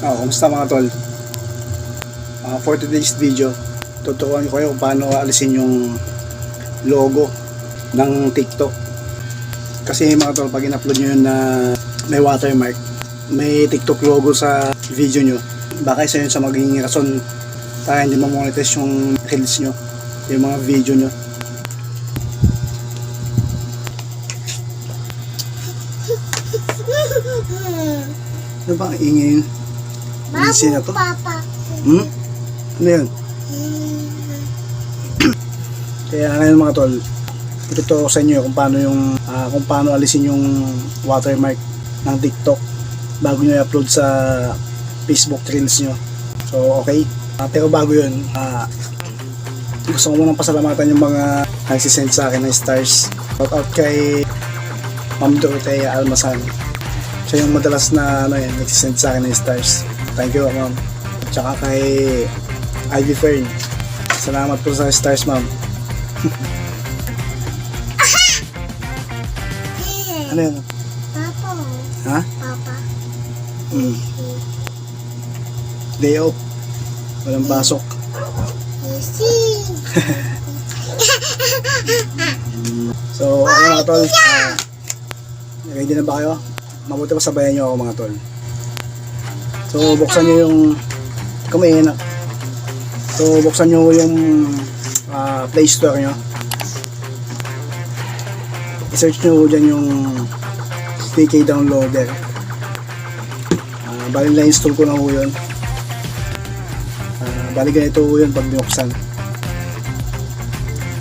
Kumusta mga tol? For today's video, tuturuan ko kayo kung paano alisin yung logo ng TikTok. Kasi mga tol, pag in-upload nyo yun na may watermark, may TikTok logo sa video nyo, baka isa yun sa magiging rason para hindi ma-monetize yung reels nyo, yung mga video nyo. Ano ba ang ingay yun? Easy na to? Papa. Ano yun? Kaya ngayon mga tol, ituturo ko sa inyo kung paano alisin yung watermark ng TikTok bago nyo i-upload sa Facebook Reels nyo. So okay, pero bago yun, gusto ko munang pasalamatan yung mga nagsisend sa akin ng stars. Shout out kay Ma'am Dorothea Almasan. Siya yung madalas na nagsisend sa akin ng stars. Thank you, ma'am. Tsaka kay Ivy Fern. Salamat po sa stars, ma'am. Ano yun? Papa. Ha? Papa. Day off. Walang pasok. So, okay mga tol. Ready na ba kayo? Mabuti pa sabayan nyo ako mga tol. So, buksan nyo yung kumain. So, buksan nyo yung Play Store nyo. I-search nyo dyan yung TK Downloader. Bali na-install ko na ho yun. Bali ganito ho yun pag binuksan.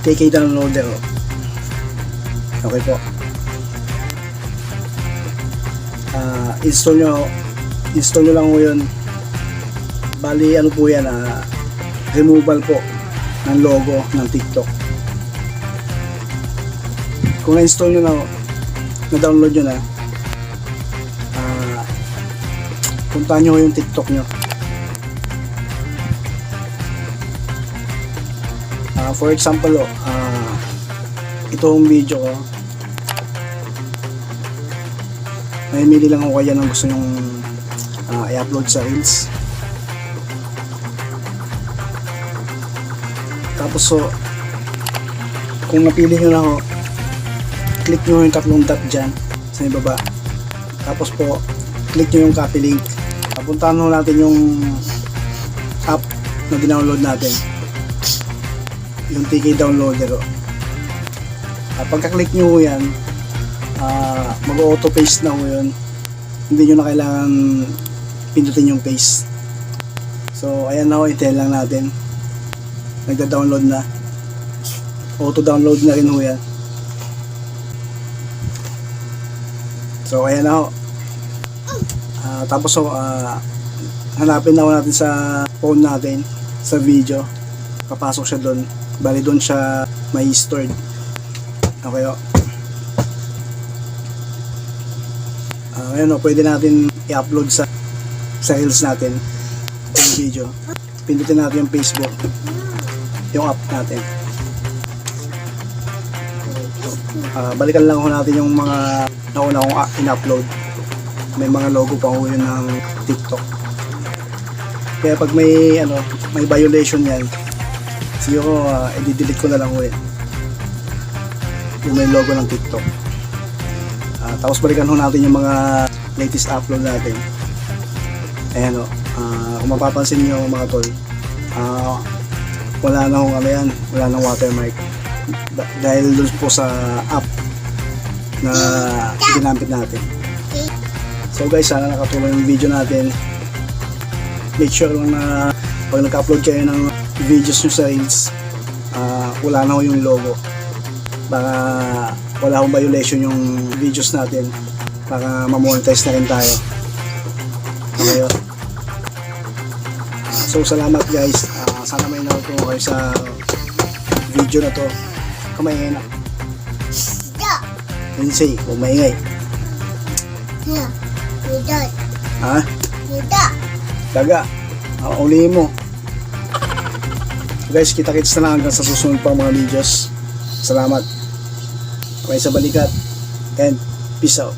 TK Downloader. Okay po. Install nyo lang po yun. Bali ano po yan, removal po ng logo ng TikTok. Kung na-install nyo na-download nyo na, puntahan nyo yung TikTok nyo. For example, itong video ko, mamimili lang ako kaya ng gusto nyong i-upload sa Reels. Tapos kung napili nyo na ako, click nyo yung tatlong dot dyan sa ibaba. Tapos po, click nyo yung copy link. Puntahan nyo natin yung app na dinownload natin, yung TK Downloader. Pagka-click nyo yan, mag-auto paste na ho yun. Hindi nyo na kailangan pindutin yung paste. So ayan na ho, hintayin lang natin. Nagda-download na. Auto download na rin ho yan. So ayan na ho. Tapos hanapin na ho natin sa phone natin, sa video. Papasok siya doon. Bali doon siya may stored. Okay o. Ngayon pwede natin i-upload sa Reels natin yung video. Pindutin natin yung Facebook, yung app natin. Balikan lang ho natin yung mga nauna kong in-upload. May mga logo pa ho yun ng TikTok. Kaya pag may violation yan, siguro i-delete ko na lang ho yun, yung may logo ng TikTok. Tapos balikan ho natin yung mga latest upload natin. Ayan o, kung mapapansin nyo mga tol, wala na hong yan, wala nang watermark dahil doon po sa app na ginamit natin. So guys, sana nakatulong yung video natin. Make sure lang na pag nag-upload kayo ng videos nyo sa Reels, wala na ho yung logo. Baka wala akong violation yung videos natin, para ma-monetize na rin tayo. Okay. So salamat guys. Sana may natutunan kayo sa video na to. Kumain na. Lindsay, huwag maingay. Ha? Daga. Ulihin mo. Guys, kita-kits na lang hanggang sa susunod pa mga videos. Salamat. Okay, sa balikat. And peace out.